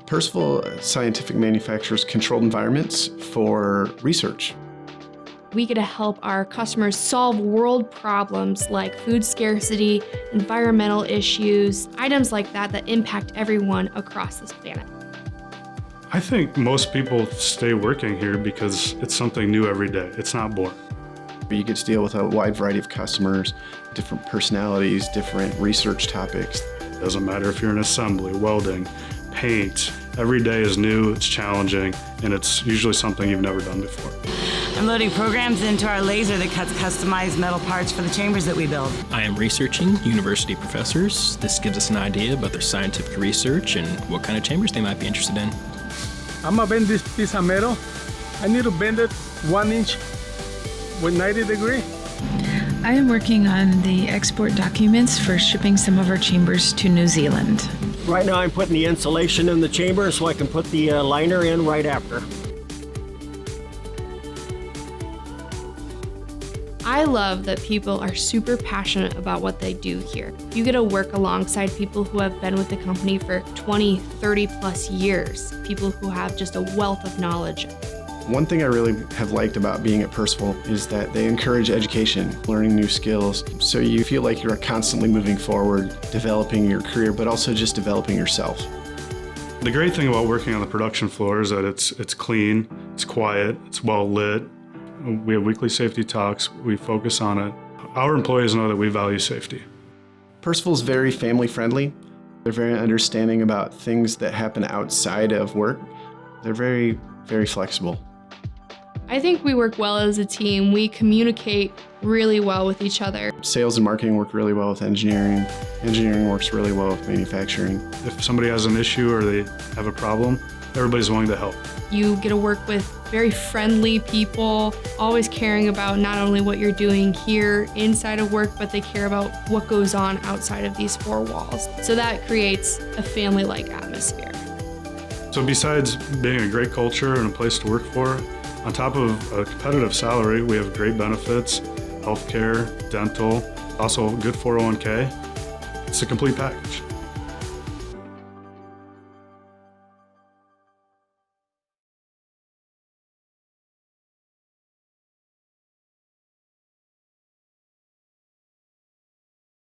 Percival Scientific manufactures controlled environments for research. We get to help our customers solve world problems like food scarcity, environmental issues, items like that that impact everyone across this planet. I think most people stay working here because it's something new every day. It's not boring. You get to deal with a wide variety of customers, different personalities, different research topics. It doesn't matter if you're in assembly, welding, paint. Every day is new, it's challenging, and it's usually something you've never done before. I'm loading programs into our laser that cuts customized metal parts for the chambers that we build. I am researching university professors. This gives us an idea about their scientific research and what kind of chambers they might be interested in. I'm gonna bend this piece of metal. I need to bend it 1 inch with 90 degrees. I am working on the export documents for shipping some of our chambers to New Zealand. Right now I'm putting the insulation in the chamber so I can put the liner in right after. I love that people are super passionate about what they do here. You get to work alongside people who have been with the company for 20, 30 plus years, people who have just a wealth of knowledge. One thing I really have liked about being at Percival is that they encourage education, learning new skills, so you feel like you're constantly moving forward, developing your career, but also just developing yourself. The great thing about working on the production floor is that it's clean, it's quiet, it's well lit. We have weekly safety talks, we focus on it. Our employees know that we value safety. Percival's very family friendly. They're very understanding about things that happen outside of work. They're very, very flexible. I think we work well as a team. We communicate really well with each other. Sales and marketing work really well with engineering. Engineering works really well with manufacturing. If somebody has an issue or they have a problem, everybody's willing to help. You get to work with very friendly people, always caring about not only what you're doing here inside of work, but they care about what goes on outside of these four walls. So that creates a family-like atmosphere. So besides being a great culture and a place to work for, on top of a competitive salary, we have great benefits, healthcare, dental, also good 401k. It's a complete package.